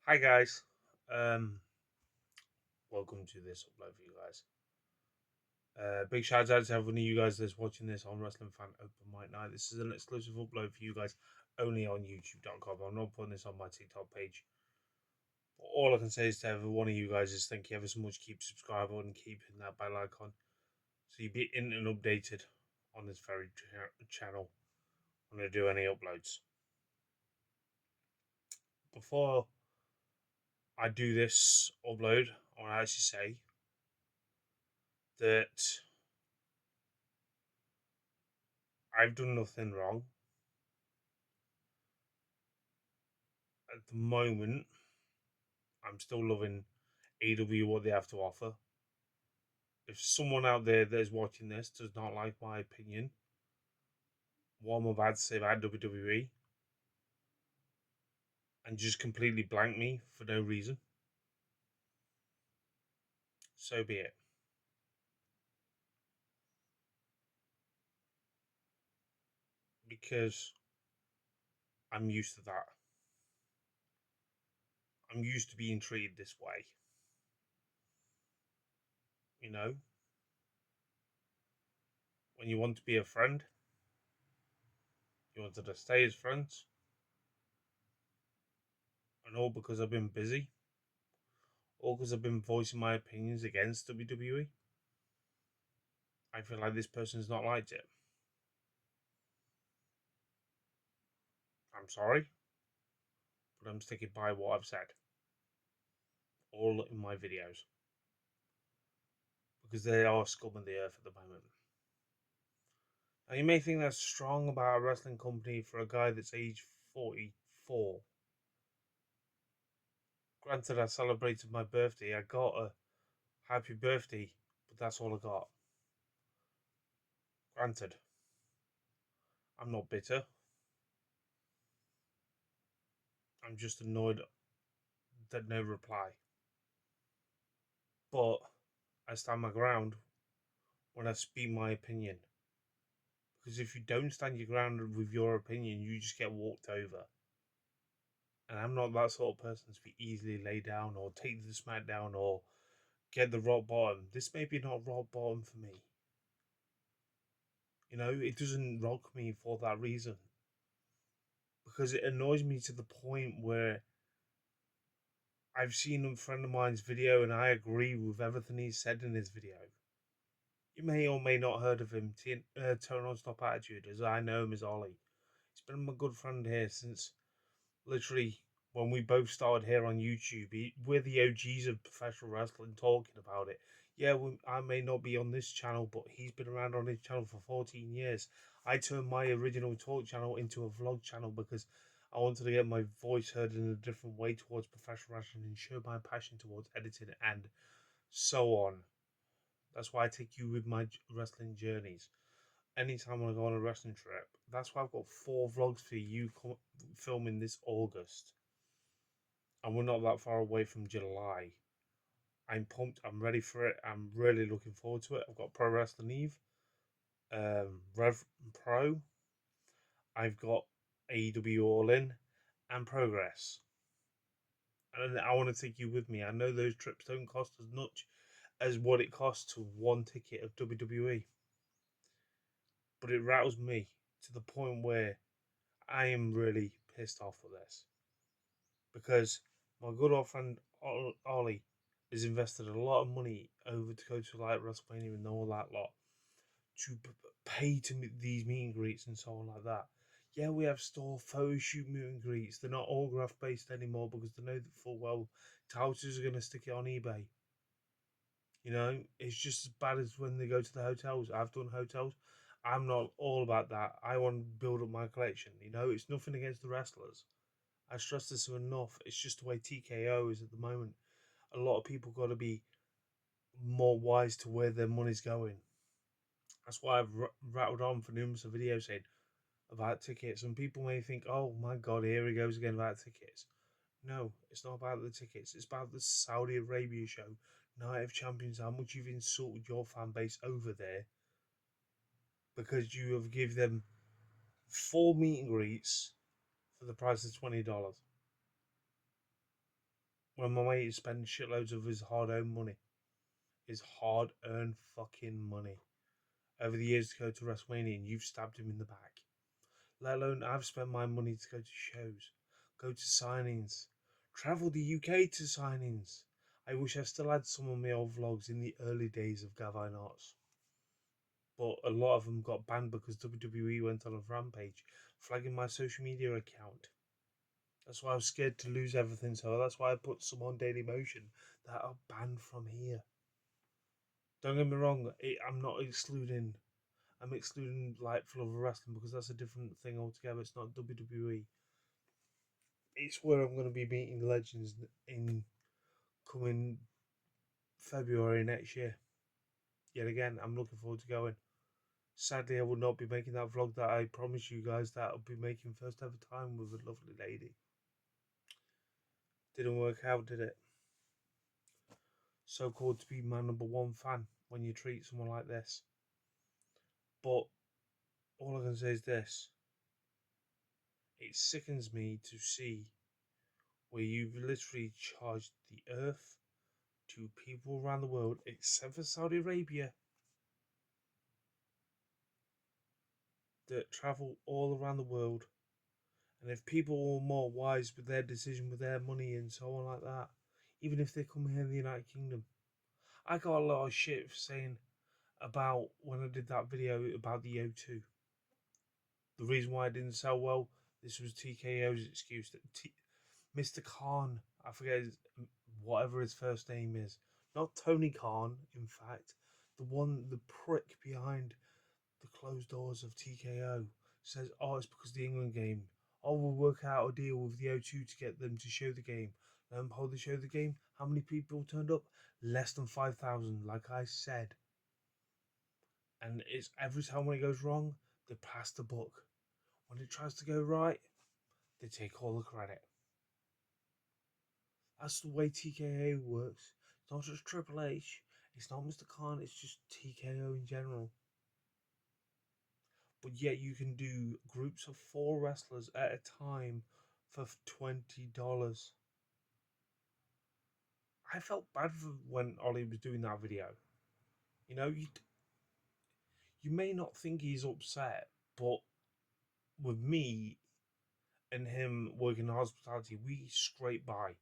Hi guys, um, welcome to this upload for you guys. Big shout out to everyone of you guys that's watching this on Wrestling Fan Open Mic Night. This is an exclusive upload for you guys only on YouTube.com. I'm not putting this on my TikTok page. But all I can say is to every one of you guys is thank you ever so much. Keep subscribing and keep hitting that bell icon so you be in and updated on this very channel when I do any uploads. Before I do this upload, I want to actually say that I've done nothing wrong. At the moment, I'm still loving AW what they have to offer. If someone out there that is watching this does not like my opinion, what I'm about to say about WWE, and just completely blank me for no reason, so be it. Because I'm used to that. I'm used to being treated this way. You know, when you want to be a friend, you wanted to stay as friends, and all because I've been busy, all because I've been voicing my opinions against WWE. I feel like this person's not liked it. I'm sorry, but I'm sticking by what I've said, all in my videos, because they are scum of the earth at the moment. Now, you may think that's strong about a wrestling company for a guy that's age 44. Granted, I celebrated my birthday. I got a happy birthday, but that's all I got. Granted, I'm not bitter. I'm just annoyed that no reply. But I stand my ground when I speak my opinion. Because if you don't stand your ground with your opinion, you just get walked over. And I'm not that sort of person to be easily laid down or take the smack down or get the rock bottom. This may be not rock bottom for me. You know, it doesn't rock me for that reason. Because it annoys me to the point where I've seen a friend of mine's video and I agree with everything he said in his video. You may or may not heard of him, Tone on Stop Attitude, as I know him as Ollie. He's been my good friend here since literally when we both started here on YouTube. We're the OGs of professional wrestling talking about it. Yeah, I may not be on this channel, but he's been around on his channel for 14 years. I turned my original talk channel into a vlog channel because I wanted to get my voice heard in a different way towards professional wrestling and show my passion towards editing and so on. That's why I take you with my wrestling journeys. Anytime I go on a wrestling trip, that's why I've got 4 vlogs for you filming this August. And we're not that far away from July. I'm pumped. I'm ready for it. I'm really looking forward to it. I've got Pro Wrestling Eve, Rev Pro. I've got AEW All In and Progress. And I want to take you with me. I know those trips don't cost as much as what it costs to one ticket of WWE, but it rattles me to the point where I am really pissed off with this because my good old friend Ollie has invested a lot of money over to go to like WrestleMania and all that lot to pay to these meet and greets and so on like that. Yeah, we have store photo shoot meet and greets. They're not autograph based anymore because they know that full well touts are going to stick it on eBay. You know, it's just as bad as when they go to the hotels. I've done hotels. I'm not all about that. I want to build up my collection. You know, it's nothing against the wrestlers. I stress this enough. It's just the way TKO is at the moment. A lot of people got to be more wise to where their money's going. That's why I've rattled on for numerous videos saying about tickets. And people may think, oh my God, here he goes again about tickets. No, it's not about the tickets. It's about the Saudi Arabia show, Night of Champions, how much you've insulted your fan base over there because you have given them 4 meet and greets for the price of $20. when my mate is spending shitloads of his hard-earned money, his hard-earned fucking money, over the years to go to WrestleMania, and you've stabbed him in the back. Let alone I've spent my money to go to shows, go to signings, travel the UK to signings. I wish I still had some of my old vlogs in the early days of Gavine Arts, but a lot of them got banned because WWE went on a rampage, flagging my social media account. That's why I was scared to lose everything, so that's why I put some on Daily Motion that are banned from here. Don't get me wrong, I'm not excluding. I'm excluding like Full of Wrestling because that's a different thing altogether. It's not WWE. It's where I'm going to be meeting legends in coming February next year. Yet again, I'm looking forward to going. Sadly, I will not be making that vlog that I promised you guys that I'll be making first ever time with a lovely lady. Didn't work out, did it? So called to be my #1 fan when you treat someone like this. But all I can say is this. It sickens me to see where you've literally charged the earth to people around the world, except for Saudi Arabia, that travel all around the world. And if people were more wise with their decision with their money and so on like that, even if they come here in the United Kingdom, I got a lot of shit for saying about when I did that video about the O2. The reason why it didn't sell well, this was TKO's excuse that Mr. Khan, I forget whatever his first name is, not Tony Khan, in fact, the prick behind the closed doors of TKO says, oh, it's because of the England game. Oh, we'll work out a deal with the O2 to get them to show the game. Let them hold the show the game. How many people turned up? Less than 5,000, like I said. And it's every time when it goes wrong, they pass the buck. When it tries to go right, they take all the credit. That's the way TKO works. It's not just Triple H. It's not Mr. Khan. It's just TKO in general. But yet you can do groups of 4 wrestlers at a time for $20. I felt bad for when Ollie was doing that video. You know, you may not think he's upset, but with me and him working in hospitality, we scrape by.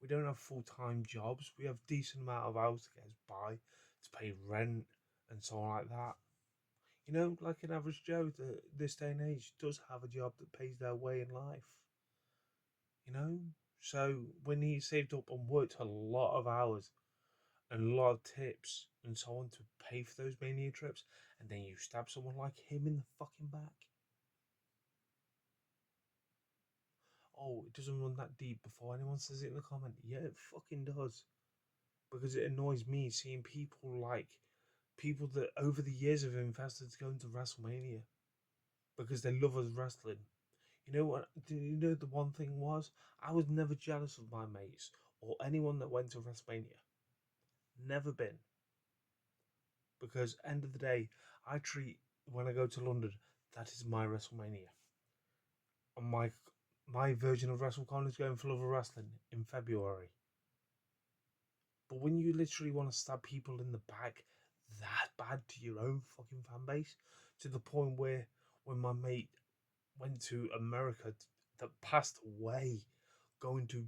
We don't have full-time jobs. We have decent amount of hours to get us by, to pay rent and so on like that. You know, like an average Joe this day and age does have a job that pays their way in life. You know, so when he saved up and worked a lot of hours and a lot of tips and so on to pay for those Mania trips, and then you stab someone like him in the fucking back. Oh, it doesn't run that deep before anyone says it in the comment. Yeah, it fucking does. Because it annoys me seeing people that over the years have invested to go into WrestleMania because they love us wrestling. You know what? You know the one thing was I was never jealous of my mates or anyone that went to WrestleMania. Never been. Because end of the day, I treat when I go to London, that is my WrestleMania. And my version of WrestleCon is going for Love of Wrestling in February. But when you literally want to stab people in the back that bad to your own fucking fan base, to the point where when my mate went to America that passed away, going to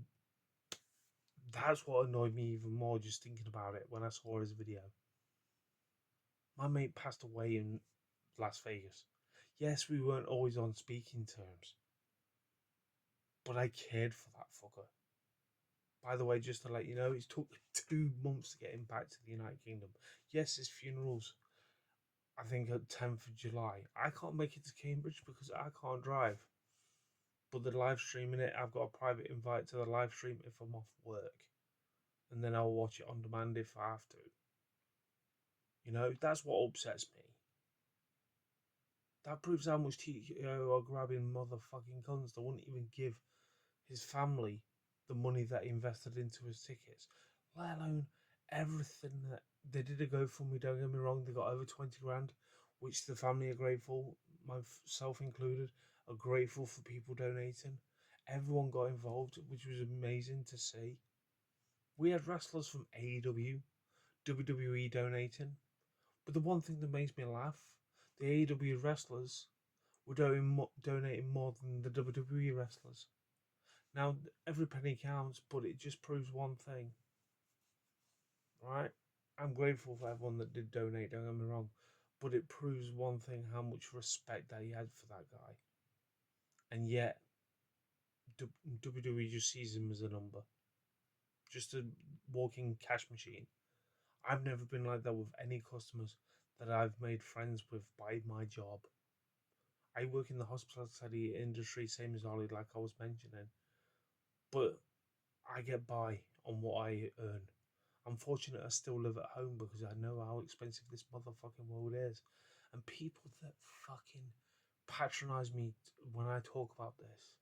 that's what annoyed me even more just thinking about it when I saw his video. My mate passed away in Las Vegas. Yes, we weren't always on speaking terms, but I cared for that fucker. By the way, just to let you know, it took 2 months to get him back to the United Kingdom. Yes, his funeral's, I think, at 10th of July. I can't make it to Cambridge because I can't drive. But the live streaming it, I've got a private invite to the live stream if I'm off work. And then I'll watch it on demand if I have to. You know, that's what upsets me. That proves how much TKO are grabbing motherfucking cunts that wouldn't even give his family the money that he invested into his tickets, let alone everything that they did a GoFundMe. Don't get me wrong, they got over 20 grand, which the family are grateful, myself included, are grateful for people donating. Everyone got involved, which was amazing to see. We had wrestlers from AEW, WWE donating, but the one thing that makes me laugh, the AEW wrestlers were donating more than the WWE wrestlers. Now, every penny counts, but it just proves one thing, right? I'm grateful for everyone that did donate, don't get me wrong, but it proves one thing, how much respect that he had for that guy. And yet, WWE just sees him as a number, just a walking cash machine. I've never been like that with any customers that I've made friends with by my job. I work in the hospitality industry, same as Ollie, like I was mentioning, but I get by on what I earn. I'm fortunate I still live at home because I know how expensive this motherfucking world is. And people that fucking patronize me when I talk about this,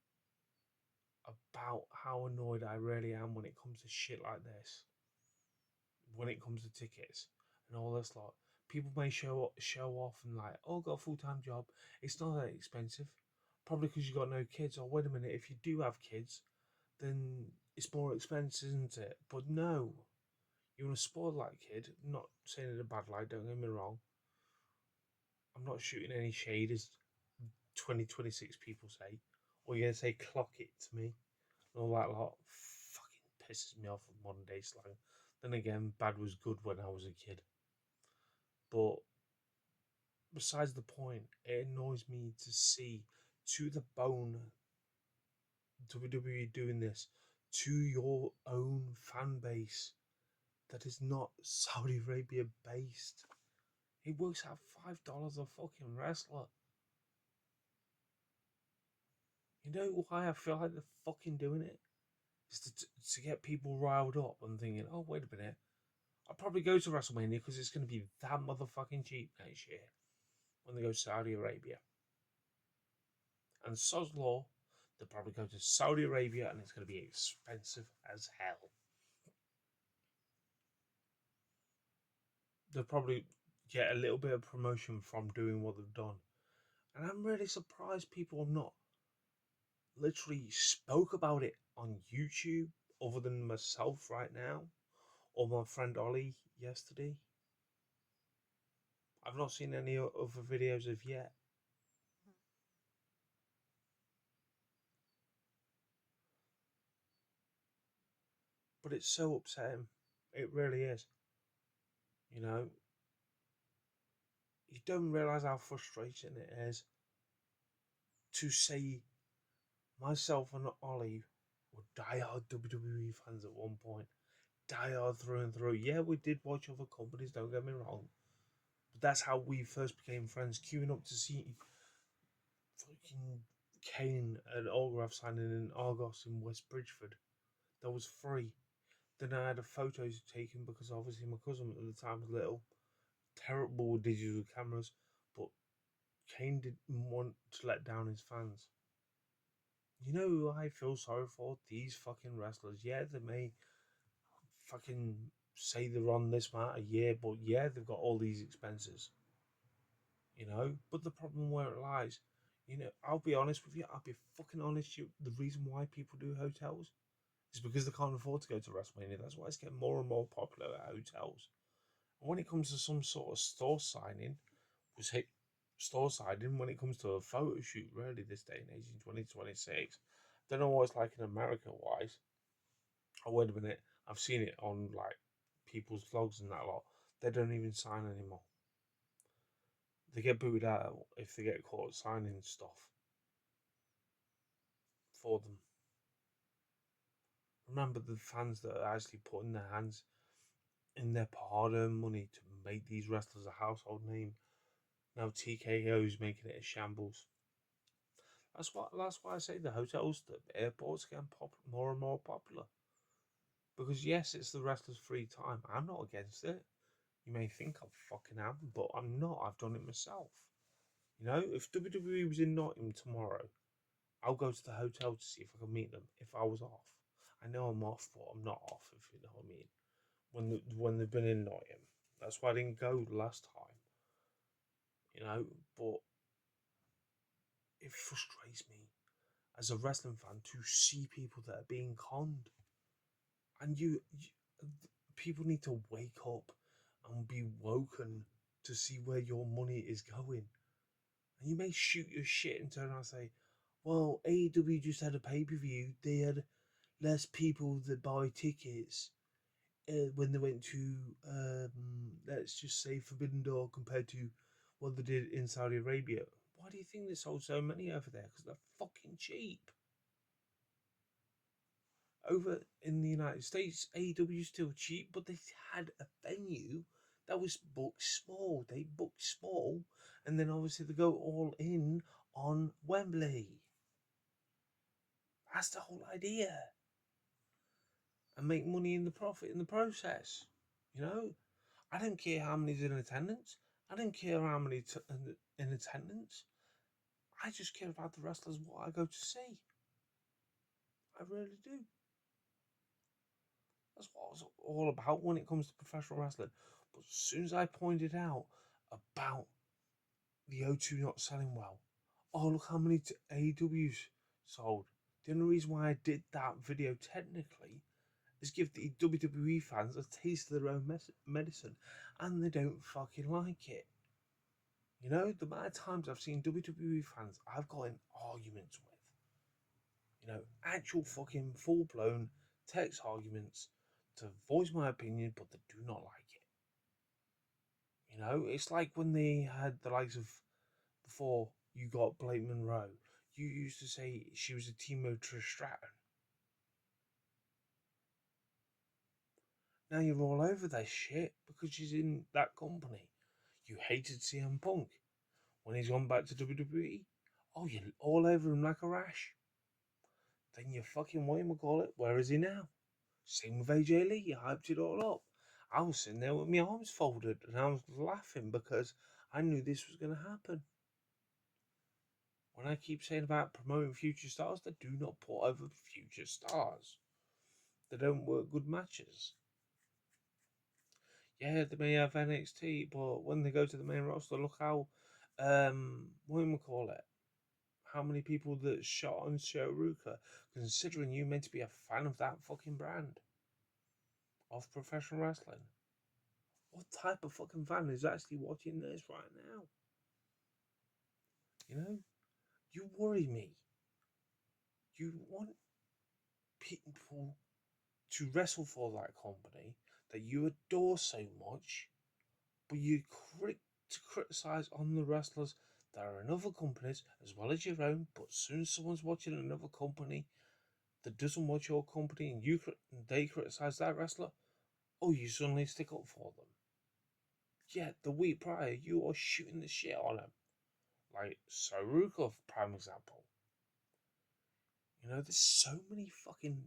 about how annoyed I really am when it comes to shit like this, when it comes to tickets and all this lot. People may show off and like, oh, got a full-time job. It's not that expensive. Probably because you got no kids. Oh, wait a minute. If you do have kids, then it's more expensive, isn't it? But no, you want to spoil that kid. Not saying it in a bad light. Don't get me wrong. I'm not shooting any shade, as 2026 people say. Or you're gonna say clock it to me and all that lot. Fucking pisses me off with modern day slang. Then again, bad was good when I was a kid. But besides the point, it annoys me to see to the bone WWE doing this to your own fan base that is not Saudi Arabia based. It works out $5 a fucking wrestler. You know why I feel like they're fucking doing it? It's to get people riled up and thinking, oh, wait a minute, I'll probably go to WrestleMania because it's going to be that motherfucking cheap next year when they go to Saudi Arabia. And sod's law, they'll probably go to Saudi Arabia and it's going to be expensive as hell. They'll probably get a little bit of promotion from doing what they've done. And I'm really surprised people have not literally spoke about it on YouTube other than myself right now or my friend Ollie yesterday. I've not seen any other videos of yet. But it's so upsetting. It really is. You know, you don't realise how frustrating it is to say myself and Ollie were diehard WWE fans at one point. Diehard through and through. Yeah, we did watch other companies, don't get me wrong. But that's how we first became friends, queuing up to see fucking Kane and autograph signing in Argos in West Bridgeford. That was free. Then I had a photos taken because obviously my cousin at the time was little. Terrible with digital cameras, but Kane didn't want to let down his fans. You know who I feel sorry for? These fucking wrestlers. Yeah, they may fucking say they're on this amount a year, but yeah, they've got all these expenses. You know, but the problem where it lies, you know, I'll be honest with you. I'll be fucking honest. The reason why people do hotels is because they can't afford to go to WrestleMania. That's why it's getting more and more popular at hotels. And when it comes to some sort of store signing, store signing when it comes to a photo shoot, really, this day and age in 2026. Don't know what it's like in America wise. Oh, wait a minute, I've seen it on like people's vlogs and that lot. They don't even sign anymore. They get booted out if they get caught signing stuff for them. Remember the fans that are actually putting their hands in their hard-earned money to make these wrestlers a household name. Now TKO's making it a shambles. That's why I say the hotels, the airports getting more and more popular. Because yes, it's the wrestler's free time. I'm not against it. You may think I fucking am, but I'm not. I've done it myself. You know, if WWE was in Nottingham tomorrow, I'll go to the hotel to see if I can meet them. If I was off, I know I'm off, but I'm not off. If you know what I mean. When they've been in Nottingham, that's why I didn't go last time. You know, but it frustrates me as a wrestling fan to see people that are being conned. And people need to wake up and be woken to see where your money is going. And you may shoot your shit and turn around and say, well, AEW just had a pay-per-view. They had less people that buy tickets when they went to, let's just say, Forbidden Door compared to what they did in Saudi Arabia. Why do you think they sold so many over there? Because they're fucking cheap. Over in the United States, AEW is still cheap, but they had a venue that was booked small. They booked small, and then obviously they go all in on Wembley. That's the whole idea. And make money in the profit in the process. You know, I don't care how many's in attendance. I don't care how many in attendance. I just care about the wrestlers, what I go to see. I really do. That's what it's all about when it comes to professional wrestling. But as soon as I pointed out about the O2 not selling well, oh, look how many AEWs sold. The only reason why I did that video technically is give the WWE fans a taste of their own medicine, and they don't fucking like it. You know, the amount of times I've seen WWE fans I've got in arguments with. You know, actual fucking full blown text arguments to voice my opinion, but they do not like it. You know, it's like when they had the likes of before you got Blake Monroe, you used to say she was a Timo Trish Stratton. Now you're all over that shit because she's in that company. You hated CM Punk when he's gone back to WWE. Oh, you're all over him like a rash. Then you fucking whatchamacallit, where is he now? Same with AJ Lee, you hyped it all up. I was sitting there with my arms folded and I was laughing because I knew this was going to happen. When I keep saying about promoting future stars, they do not put over future stars. They don't work good matches. Yeah, they may have NXT, but when they go to the main roster, look how, whatchamacallit, how many people that shot on Shoruka, considering you meant to be a fan of that fucking brand of professional wrestling. What type of fucking fan is actually watching this right now? You know, you worry me. You want people to wrestle for that company that you adore so much, but you criticize on the wrestlers that are in other companies as well as your own. But as soon as someone's watching another company that doesn't watch your company and they criticize that wrestler, oh, you suddenly stick up for them. Yeah, the week prior you are shooting the shit on them. Like Sarukov, prime example. You know, there's so many fucking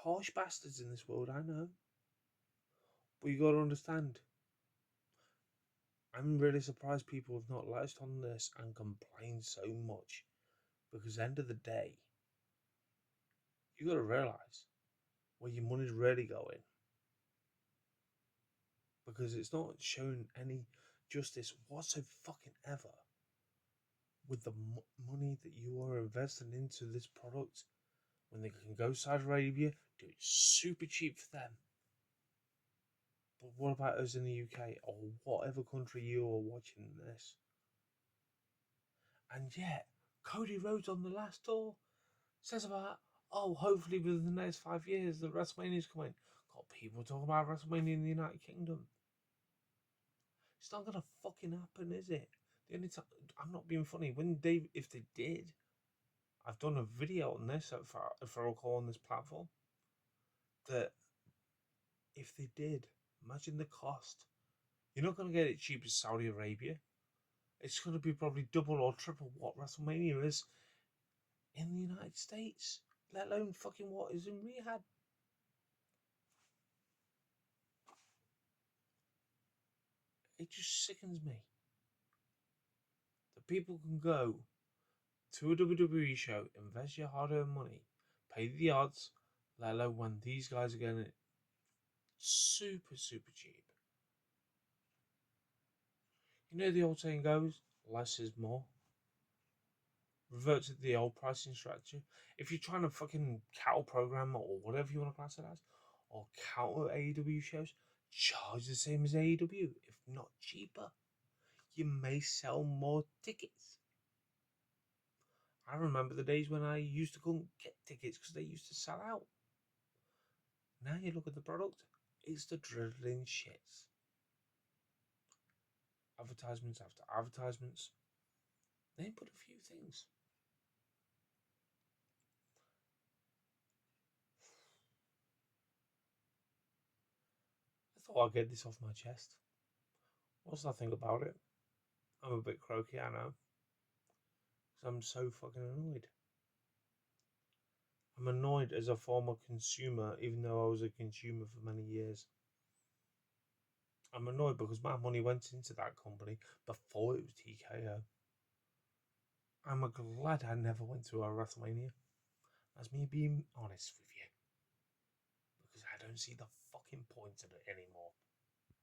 harsh bastards in this world, I know. But you gotta understand, I'm really surprised people have not latched on this and complained so much. Because at the end of the day, you gotta realise where your money's really going. Because it's not showing any justice whatsoever fucking ever with the money that you are investing into this product when they can go Saudi Arabia, do it super cheap for them. But what about us in the UK or whatever country you are watching this? And yet, Cody Rhodes on the last tour says about, oh, hopefully within the next 5 years the WrestleMania's coming. Got people talking about WrestleMania in the United Kingdom. It's not gonna fucking happen, is it? The only time, I'm not being funny. If they did, I've done a video on this, if I recall, on this platform. That if they did, imagine the cost. You're not gonna get it cheap as Saudi Arabia. It's gonna be probably double or triple what WrestleMania is in the United States, let alone fucking what is in Riyadh. It just sickens me that people can go to a WWE show, invest your hard-earned money, pay the odds, let alone when these guys are getting it super, super cheap. You know the old saying goes, less is more. Revert to the old pricing strategy. If you're trying to fucking cattle program or whatever you want to class it as, or counter AEW shows, charge the same as AEW, if not cheaper. You may sell more tickets. I remember the days when I used to go and get tickets because they used to sell out. Now you look at the product, it's the drizzling shits. Advertisements after advertisements. They put a few things. I thought I'd get this off my chest. What's that thing about it? I'm a bit croaky, I know. Because I'm so fucking annoyed. I'm annoyed as a former consumer, even though I was a consumer for many years. I'm annoyed because my money went into that company before it was TKO. I'm glad I never went to a WrestleMania. That's me being honest with you. Because I don't see the fucking point of it anymore.